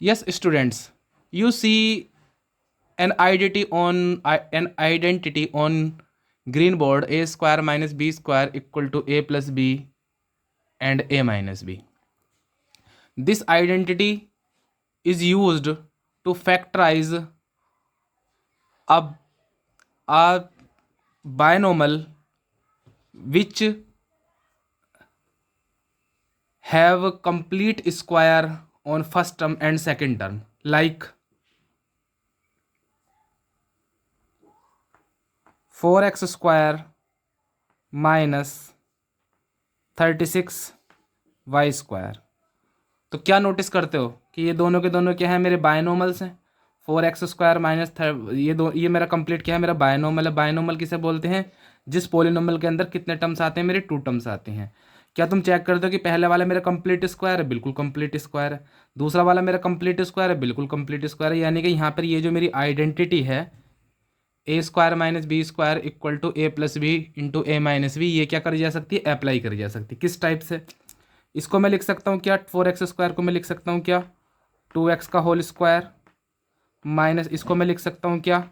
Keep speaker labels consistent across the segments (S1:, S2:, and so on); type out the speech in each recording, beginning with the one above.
S1: Yes, students, you see an identity on green board: a square minus b square equal to a plus b and a minus b. This identity is used to factorize a, a binomial which have complete square on first term and second term, like 4x square minus 36y square. तो क्या notice करते हो कि ये दोनों के दोनों क्या है, मेरे बायनोमल्स हैं। 4x स्क्वायर माइनस ये मेरा कंप्लीट क्या है, मेरा बायनोमल है। बायनोमल किसे बोलते हैं? जिस पोलिनोमल के अंदर कितने टर्म्स आते हैं, मेरे 2 टर्म्स आते हैं। क्या तुम चेक करते हो कि पहले वाला मेरा कंप्लीट स्क्वायर है? बिल्कुल कंप्लीट स्क्वायर है। दूसरा वाला मेरा कंप्लीट स्क्वायर है? बिल्कुल कंप्लीट स्क्वायर है। यानी कि यहाँ पर ये जो मेरी आइडेंटिटी है, A square minus B square equal to A plus B into A minus B, ये क्या करी जा सकती है? अप्लाई करी जा सकती है। किस टाइप से? इसको मैं लिख सकता हूँ क्या, 4x स्क्वायर को मैं लिख सकता हूँ क्या, 2x का होल स्क्वायर माइनस इसको मैं लिख सकता हूँ क्या,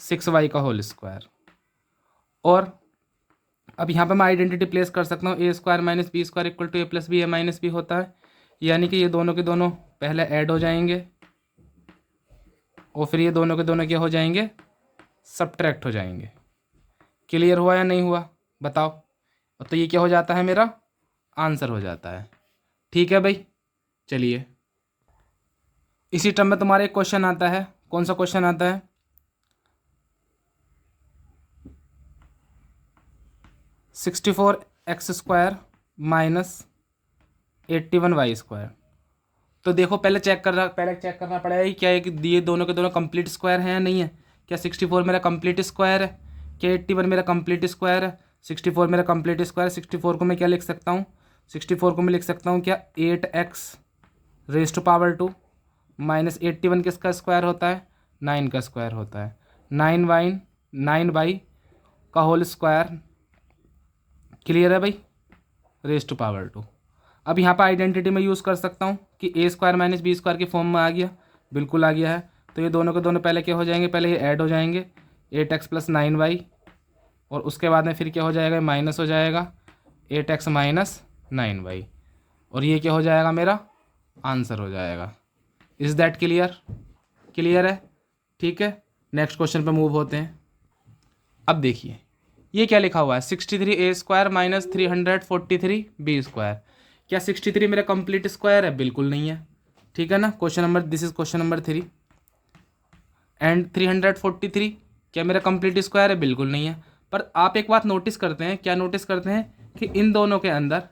S1: 6y का होल स्क्वायर। और अब यहाँ पे मैं आइडेंटिटी प्लेस कर सकता हूँ, A square minus B square equal to A plus B A minus B होता है। यानी कि ये दोनों के दोनों पहले ऐड हो जाएंगे और फिर ये दोनों के दोनों क्या हो जाएंगे, सब्ट्रैक्ट हो जाएंगे। क्लियर हुआ या नहीं हुआ बताओ? तो ये क्या हो जाता है, मेरा आंसर हो जाता है। ठीक है भाई, चलिए इसी टर्म में तुम्हारा एक क्वेश्चन आता है। कौन सा क्वेश्चन आता है? 64x square minus 81y square. तो देखो पहले चेक करना पड़ेगा कि क्या ये दोनों के दोनों कंप्लीट स्क्वायर हैं या नहीं है। क्या 64 मेरा कंप्लीट स्क्वायर है? क्या 81 मेरा कंप्लीट स्क्वायर है? 64 मेरा कंप्लीट स्क्वायर। 64 को मैं क्या लिख सकता हूँ? 64 को मैं लिख सकता हूँ क्या, 8x raise to power 2 minus 81 किसका स्क्वायर होता है? 9 का स्क्वायर होता है। 9y का होल स्क्वायर। क्लियर है भाई? Raise to power 2। अब यहाँ पर आइडेंटिटी में यूज़ कर सकता हूँ कि ए स्क्वायर माइनस बी स्क्वायर की फॉर्म में आ गया। बिल्कुल आ गया है। तो ये दोनों के दोनों पहले क्या हो जाएंगे, पहले ये ऐड हो जाएंगे, 8x प्लस 9y, और उसके बाद में फिर क्या हो जाएगा, माइनस हो जाएगा 8x माइनस 9y, और ये क्या हो जाएगा, मेरा आंसर हो जाएगा। Is that clear? क्लियर है? ठीक है, नेक्स्ट क्वेश्चन पे मूव होते हैं। अब देखिए ये क्या लिखा हुआ है, 63 स्क्वायर माइनस 343 स्क्वायर। क्या 63 मेरा कंप्लीट स्क्वायर है? बिल्कुल नहीं है। ठीक है ना, question number, this is question number 3। And 343 क्या मेरा कंप्लीट स्क्वायर है? बिल्कुल नहीं है। पर आप एक बात नोटिस करते हैं, क्या नोटिस करते हैं कि इन दोनों के अंदर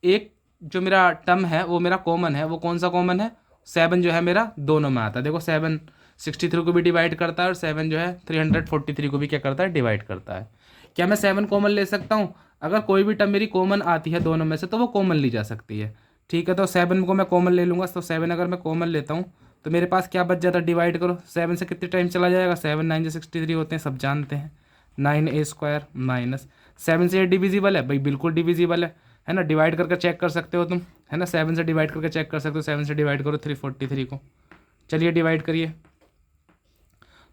S1: एक जो मेरा टर्म है वो मेरा कॉमन है। वो कौन सा कॉमन है? 7 जो है मेरा दोनों में आता है। देखो 7 63 को भी डिवाइड करता है और 7 जो है 343 को भी क्या करता है, डिवाइड करता है। क्या मैं 7 कॉमन ले सकता हूँ? अगर कोई भी टर्म मेरी कॉमन आती है दोनों में से तो वो कॉमन ली जा सकती है। ठीक है, तो 7 को मैं कॉमन ले लूँगा। तो 7 अगर मैं कॉमन लेता हूँ तो मेरे पास क्या बच जाता है, डिवाइड करो 7 से कितने टाइम चला जाएगा, 7 9 जो 63 होते हैं, सब जानते हैं। 9a स्क्वायर माइनस 7 से ये डिविजिबल है भाई? बिल्कुल डिविजिबल है ना। डिवाइड करके चेक कर सकते हो तुम, है ना। 7 से डिवाइड करके चेक कर सकते हो। 7 से डिवाइड करो 343 को। चलिए डिवाइड करिए।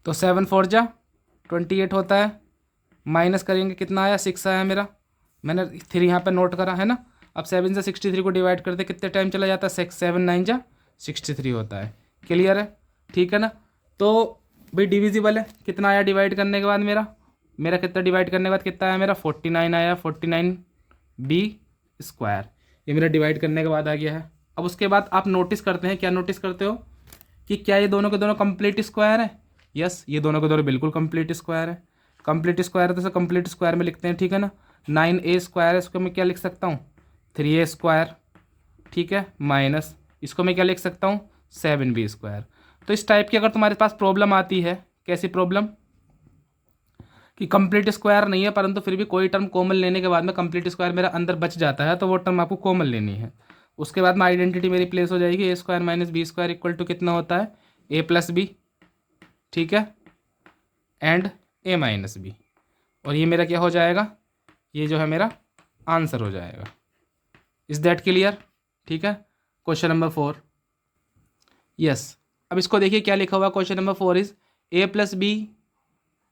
S1: तो 7 4 जा 28 होता है। माइनस करेंगे, कितना आया, 6 आया मेरा। मैंने 3 यहाँ पे नोट करा, है ना। अब 7 से 63 को डिवाइड करते कितने टाइम चला जाता है, 7 9 जा 63 होता है। क्लियर है? ठीक है ना। तो भाई डिविजिबल है। कितना आया डिवाइड करने के बाद मेरा, कितना डिवाइड करने के बाद कितना आया मेरा, 49 आया। 49 बी स्क्वायर, ये मेरा डिवाइड करने के बाद आ गया है। अब उसके बाद आप नोटिस करते हैं, क्या नोटिस करते हो कि क्या ये दोनों के दोनों कंप्लीट स्क्वायर है? यस, ये दोनों के दोनों बिल्कुल कंप्लीट स्क्वायर है। कंप्लीट स्क्वायर है तो कंप्लीट स्क्वायर में लिखते हैं, ठीक है ना। 9a स्क्वायर है, इसको मैं क्या लिख सकता हूँ, 3a स्क्वायर। ठीक है, माइनस इसको मैं क्या लिख सकता हूँ, 7b स्क्वायर। तो इस टाइप की अगर तुम्हारे पास प्रॉब्लम आती है, कैसी प्रॉब्लम, कि कंप्लीट स्क्वायर नहीं है परंतु फिर भी कोई टर्म कॉमन लेने के बाद में कंप्लीट स्क्वायर मेरा अंदर बच जाता है, तो वो टर्म आपको कॉमन लेनी है। उसके बाद में आइडेंटिटी मेरी प्लेस हो जाएगी, A square minus B square equal to कितना होता है, ए प्लस बी। ठीक है, एंड ए माइनस बी, और ये मेरा क्या हो जाएगा, ये जो है मेरा आंसर हो जाएगा। Is that clear? ठीक है, क्वेश्चन नंबर 4। यस। अब इसको देखिए क्या लिखा हुआ, question number 4 is A plus B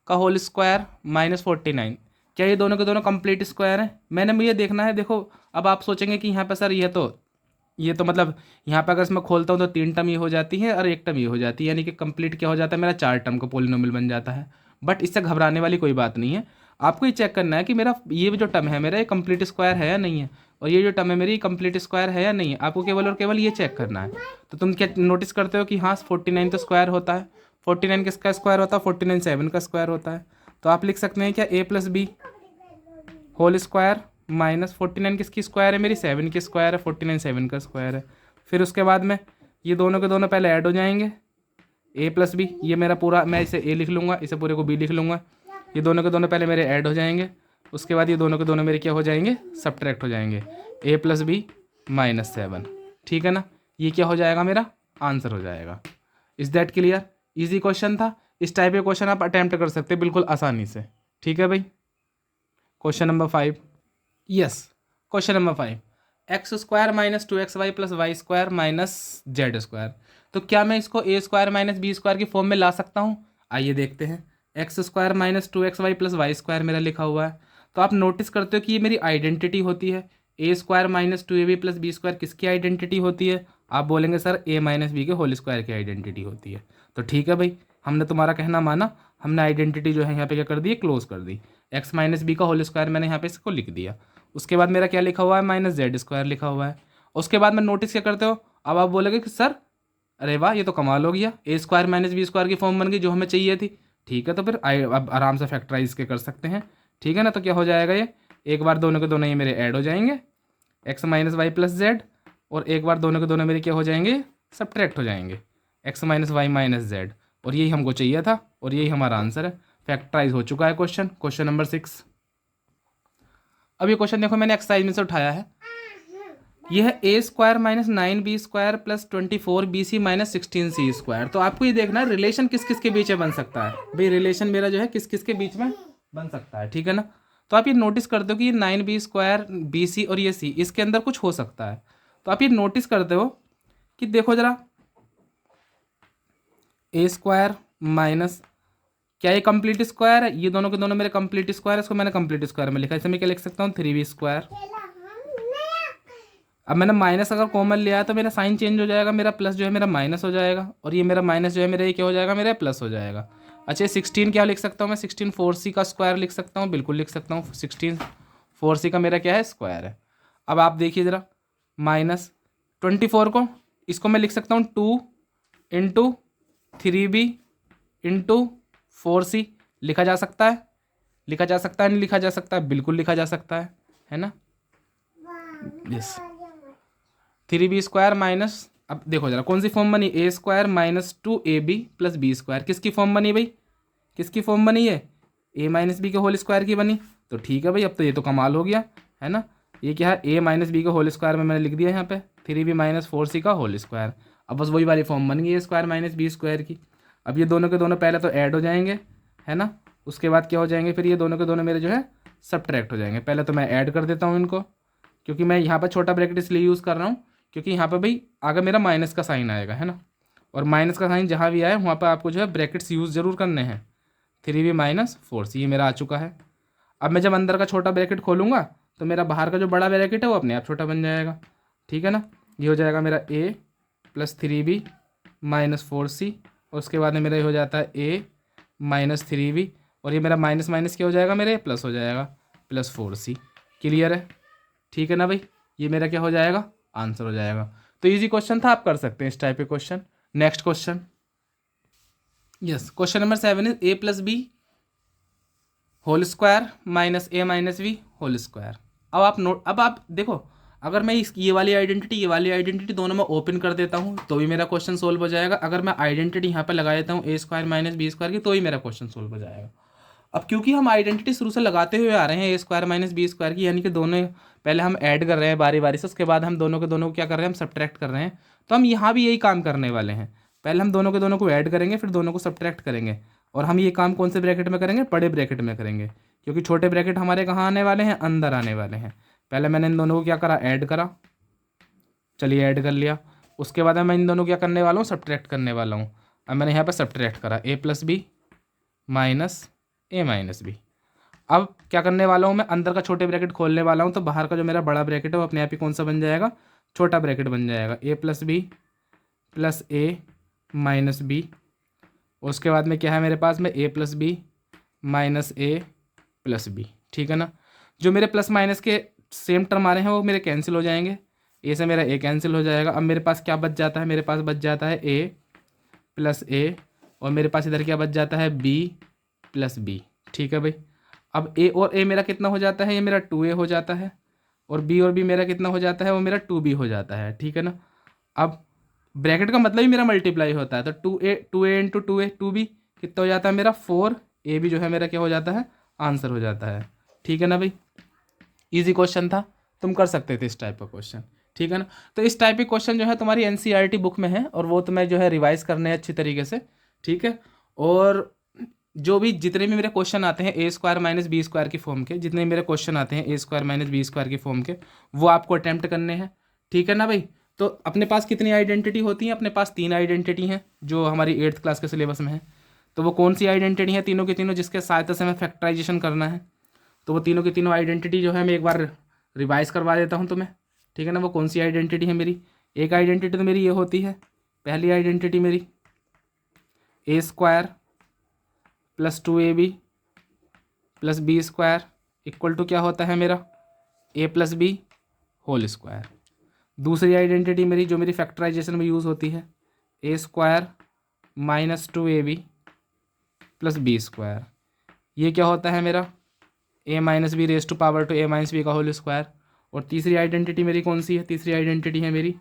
S1: का होल स्क्वायर माइनस 49। क्या ये दोनों के दोनों कंप्लीट स्क्वायर हैं? मैंने मुझे देखना है। देखो अब आप सोचेंगे कि यहाँ पे सर ये तो मतलब यहाँ पे अगर इसमें खोलता हूँ तो 3 टर्म ये हो जाती है और 1 टर्म ये हो जाती है, यानी कि कंप्लीट क्या हो जाता है मेरा 4 टर्म का पोलिनोमियल बन जाता है। बट इससे घबराने वाली कोई बात नहीं है। आपको ये चेक करना है कि मेरा ये जो टर्म है मेरा ये कंप्लीट स्क्वायर है या नहीं है, और ये जो टर्म है मेरी कंप्लीट स्क्वायर है या नहीं है। आपको केवल और केवल ये चेक करना है। तो तुम क्या नोटिस करते हो कि हाँ 49 तो स्क्वायर होता है। 49 किसका स्क्वायर होता है? 49 7 का स्क्वायर होता है। तो आप लिख सकते हैं क्या A plus B whole square minus 49 किसकी स्क्वायर है? मेरी 7 की स्क्वायर है। 49 7 का स्क्वायर है। फिर उसके बाद में ये दोनों के दोनों पहले ऐड हो जाएंगे, ए प्लस बी, ये मेरा पूरा, मैं इसे ए लिख लूँगा, इसे पूरे को बी लिख लूँगा। ये दोनों के दोनों पहले मेरे ऐड हो जाएंगे, उसके बाद ये दोनों के दोनों मेरे क्या हो जाएंगे? सब्ट्रैक्ट हो जाएंगे। ए प्लस बी माइनस 7, ठीक है ना। ये क्या हो जाएगा? मेरा आंसर हो जाएगा। Is that clear? Easy question था। इस टाइप के क्वेश्चन आप अटैम्प्ट कर सकते हैं बिल्कुल आसानी से, ठीक है भाई। Question number 5, yes question number 5, X square minus 2xy plus Y square minus Z square. तो क्या मैं इसको A square minus B square की फॉर्म में ला सकता हूँ? आइए देखते हैं। X square minus 2xy plus Y square मेरा लिखा हुआ है। तो आप नोटिस करते हो कि ये मेरी आइडेंटिटी होती है। A square minus 2ab plus B square किसकी आइडेंटिटी होती है? आप बोलेंगे सर ए माइनस बी के होल स्क्वायर की आइडेंटिटी होती है। तो ठीक है भाई, हमने तुम्हारा कहना माना, हमने आइडेंटिटी जो है यहाँ पे क्या कर दी? क्लोज कर दी। एक्स माइनस बी का होल स्क्वायर मैंने यहाँ पे इसको लिख दिया। उसके बाद मेरा क्या लिखा हुआ है? माइनस जेड स्क्वायर लिखा हुआ है। उसके बाद में नोटिस क्या करते हो? अब आप बोलोगे कि सर अरे वाह ये तो कमाल हो गया, ए स्क्वायर माइनस बी स्क्वायर की फॉर्म बन गई जो हमें चाहिए थी। ठीक है, तो फिर अब आराम से फैक्टराइज के कर सकते हैं, ठीक है ना। तो क्या हो जाएगा? ये एक बार दोनों के दोनों ये मेरे ऐड हो जाएंगे, x minus y plus z, और एक बार दोनों के दोनों मेरे क्या हो जाएंगे? सब्ट्रैक्ट हो जाएंगे, x minus y minus z. और यही हमको चाहिए था और यही हमारा आंसर है। फैक्टराइज हो चुका है क्वेश्चन। Question number 6। अब ये क्वेश्चन देखो मैंने एक्सरसाइज में से उठाया है। यह है A square minus 9b square plus 24bc minus 16c square. तो आपको ये देखना है रिलेशन किस किस के बीच में बन सकता है। भाई रिलेशन मेरा जो है किस किस के बीच में बन सकता है, ठीक है ना। तो आप ये नोटिस करते हो कि ये 9b स्क्वायर bc और ये c इसके अंदर कुछ हो सकता है। तो आप ये नोटिस करते हो कि देखो जरा, ए स्क्वायर माइनस, क्या ये कंप्लीट स्क्वायर है? ये दोनों के दोनों मेरे कंप्लीट स्क्वायर है, इसको मैंने कंप्लीट स्क्वायर में लिखा है। इसे मैं क्या लिख सकता हूँ? 3b square. अब मैंने माइनस अगर कॉमन लिया तो मेरा साइन चेंज हो जाएगा, मेरा प्लस जो है मेरा माइनस हो जाएगा, और ये मेरा माइनस जो है मेरा ये क्या हो जाएगा? मेरा प्लस हो जाएगा। अच्छा 16 क्या लिख सकता हूँ मैं? 16 4c का स्क्वायर लिख सकता हूँ, बिल्कुल लिख सकता हूँ। 16 4c का मेरा क्या है? स्क्वायर है। अब आप देखिए ज़रा, माइनस 24 को इसको मैं लिख सकता हूँ 2 इंटू 3b इंटू 4c। लिखा जा सकता है? लिखा जा सकता है नहीं लिखा जा सकता है? बिल्कुल लिखा जा सकता है ना। यस 3b स्क्वायर माइनस, अब देखो जरा कौन सी फॉर्म बनी? A square minus 2ab plus B square. किसकी फॉर्म बनी भाई? किसकी फॉर्म बनी है? ए माइनस बी के होल स्क्वायर की बनी। तो ठीक है भाई, अब तो ये तो कमाल हो गया है ना। ये क्या है? ए माइनस बी के होल स्क्वायर में मैंने लिख दिया यहाँ पे 3b माइनस 4c का होल स्क्वायर। अब बस वही वाली फॉर्म बन गई ए स्क्वायर माइनस बी स्क्वायर की। अब ये दोनों के दोनों पहले तो ऐड हो जाएंगे, है ना। उसके बाद क्या हो जाएंगे? फिर ये दोनों के दोनों मेरे जो है सब्ट्रैक्ट हो जाएंगे। पहले तो मैं ऐड कर देता हूँ इनको, क्योंकि मैं यहाँ पर छोटा ब्रैकेट इसलिए यूज़ कर रहा हूँ क्योंकि यहाँ पर भाई आगे मेरा माइनस का साइन आएगा, है ना। और माइनस का साइन जहाँ भी आए वहाँ पर आपको जो है ब्रैकेट्स यूज़ ज़रूर करने हैं। 3b माइनस 4c ये मेरा आ चुका है। अब मैं जब अंदर का छोटा ब्रैकेट खोलूँगा तो मेरा बाहर का जो बड़ा ब्रैकेट है वो अपने आप छोटा बन जाएगा, ठीक है ना। ये हो जाएगा मेरा a plus 3b minus 4c, और उसके बाद में मेरा ये हो जाता है a माइनस 3b, और ये मेरा माइनस माइनस क्या हो जाएगा? मेरे प्लस हो जाएगा, प्लस 4c। क्लियर है? ठीक है ना भाई, ये मेरा क्या हो जाएगा? आंसर हो जाएगा। तो इजी क्वेश्चन था, आप कर सकते हैं इस टाइप के question. Next question, yes question number 7 is A plus B whole square minus a minus b whole square. अब आप देखो, अगर मैं ये वाली आइडेंटिटी दोनों में ओपन कर देता हूँ तो भी मेरा क्वेश्चन सोल्व हो जाएगा। अगर मैं आइडेंटिटी यहाँ पर लगा देता हूँ A square minus B square की, तो ही मेरा क्वेश्चन सोल्व हो जाएगा। अब क्योंकि हम आइडेंटिटी शुरू से लगाते हुए आ रहे हैं ए स्क्वायर माइनस बी स्क्वायर की, यानी कि दोनों पहले हम ऐड कर रहे हैं बारी बारी से, उसके बाद हम दोनों के दोनों को क्या कर रहे हैं? हम सब्ट्रैक्ट कर रहे हैं। तो हम यहाँ भी यही काम करने वाले हैं। पहले हम दोनों के दोनों को ऐड करेंगे, फिर दोनों को सब्ट्रैक्ट करेंगे, और हम ये काम कौन से ब्रैकेट में करेंगे? बड़े ब्रैकेट में करेंगे, क्योंकि छोटे ब्रैकेट हमारे कहाँ आने वाले हैं? अंदर आने वाले हैं। पहले मैंने इन दोनों को क्या करा? ऐड करा। चलिए ऐड कर लिया। उसके बाद मैं इन दोनों क्या करने वाला हूँ, सब्ट्रैक्ट करने वाला हूँ। अब मैंने यहाँ पर सब्ट्रैक्ट करा a plus b minus a minus b. अब क्या करने वाला हूँ, मैं अंदर का छोटे ब्रैकेट खोलने वाला हूँ, तो बाहर का जो मेरा बड़ा ब्रैकेट है वो अपने आप ही कौन सा बन जाएगा, छोटा ब्रैकेट बन जाएगा, a plus b plus a minus b. उसके बाद में क्या है मेरे पास में a plus b minus a plus b. ठीक है ना। जो मेरे प्लस माइनस के सेम टर्म आ रहे हैं वो मेरे कैंसिल हो जाएंगे, ए से मेरा ए कैंसिल हो जाएगा। अब मेरे पास क्या बच जाता है, मेरे पास बच जाता है ए प्लस ए, और मेरे पास इधर क्या बच जाता है, बी प्लस बी। ठीक है भाई। अब ए और ए मेरा कितना हो जाता है, ये मेरा 2a हो जाता है, और बी मेरा कितना हो जाता है, वो मेरा 2b हो जाता है। ठीक है ना। अब ब्रैकेट का मतलब ही मेरा मल्टीप्लाई होता है, तो 2a इंटू 2a 2b कितना हो जाता है मेरा 4a भी जो है मेरा क्या हो जाता है, आंसर हो जाता है। ठीक है ना भाई। इजी क्वेश्चन था, तुम कर सकते थे इस टाइप का क्वेश्चन। ठीक है ना। तो इस टाइप के क्वेश्चन जो है तुम्हारी एनसीईआरटी बुक में है, और वो तुम्हें जो है रिवाइज करने हैं अच्छी तरीके से। ठीक है। और जो भी जितने भी मेरे क्वेश्चन आते हैं ए स्क्वायर माइनस बी स्क्वायर की फॉर्म के, जितने मेरे क्वेश्चन आते हैं ए स्क्वायर माइनस बी स्क्वायर की फॉर्म के, वो आपको अटैम्प्ट करने हैं। ठीक है ना भाई। तो अपने पास कितनी आइडेंटिटी होती हैं, अपने पास 3 आइडेंटिटी हैं जो हमारी 8th क्लास के सिलेबस में है। तो वो कौन सी आइडेंटिटी है, तीनों की तीनों जिसके सहायता से हमें फैक्टराइजेशन करना है। तो वो तीनों की तीनों आइडेंटिटी जो है मैं एक बार रिवाइज करवा देता हूँ तुम्हें। ठीक है ना। वो कौन सी आइडेंटिटी है मेरी, एक आइडेंटिटी तो मेरी ये होती है, पहली आइडेंटिटी मेरी A square plus 2ab plus B square equal to क्या होता है मेरा, A plus B whole square. दूसरी आइडेंटिटी मेरी जो मेरी फैक्टराइजेशन में यूज़ होती है, A square minus 2ab plus B square, ये क्या होता है मेरा, A minus B raise to power two A minus B का होल स्क्वायर। और तीसरी आइडेंटिटी मेरी कौन सी है, तीसरी आइडेंटिटी है मेरी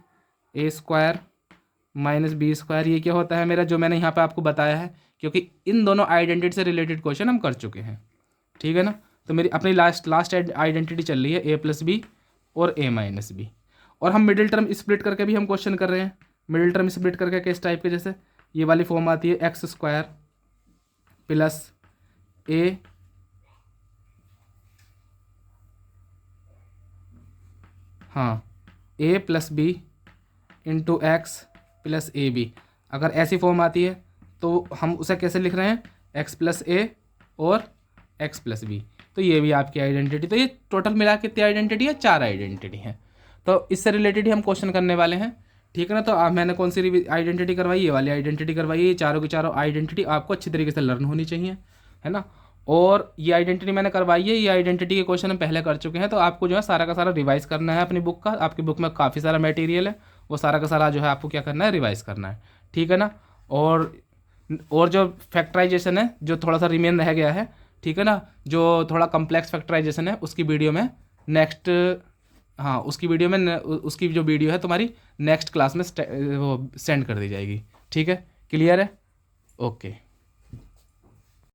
S1: A square minus B square, ये क्या होता है मेरा, जो मैंने यहाँ पे आपको बताया है, क्योंकि इन दोनों आइडेंटिटी से रिलेटेड क्वेश्चन हम कर चुके हैं। ठीक है ना। तो मेरी अपनी लास्ट आइडेंटिटी चल रही है ए प्लस बी और ए माइनस बी। और हम मिडिल टर्म स्प्लिट करके भी हम क्वेश्चन कर रहे हैं। मिडिल टर्म स्प्लिट करके किस टाइप के, जैसे ये वाली फॉर्म आती है x square plus a a plus B into x plus a b. अगर ऐसी फॉर्म आती है तो हम उसे कैसे लिख रहे हैं, एक्स प्लस ए और एक्स प्लस बी। तो ये भी आपकी आइडेंटिटी, तो ये टोटल मिला के कितनी आइडेंटिटी है, 4 आइडेंटिटी है। तो इससे रिलेटेड ही हम क्वेश्चन करने वाले हैं। ठीक है ना। तो मैंने कौन सी आइडेंटिटी करवाई, ये वाली आइडेंटिटी करवाई है। ये चारों की चारों आइडेंटिटी आपको अच्छी तरीके से लर्न होनी चाहिए, है ना। और ये आइडेंटिटी मैंने करवाई है, ये आइडेंटिटी के क्वेश्चन हम पहले कर चुके हैं। तो आपको जो है सारा का सारा रिवाइज करना है अपनी बुक का। आपकी बुक में काफ़ी सारा मटेरियल है, वो सारा का सारा जो है आपको क्या करना है, रिवाइज करना है। ठीक है ना। और जो फैक्टराइजेशन है जो थोड़ा सा रिमेन रह गया है, ठीक है ना, जो थोड़ा कम्प्लेक्स फैक्टराइजेशन है, उसकी वीडियो में नेक्स्ट, उसकी वीडियो में उसकी जो वीडियो है तुम्हारी नेक्स्ट क्लास में वो सेंड कर दी जाएगी। ठीक है, क्लियर है, ओके।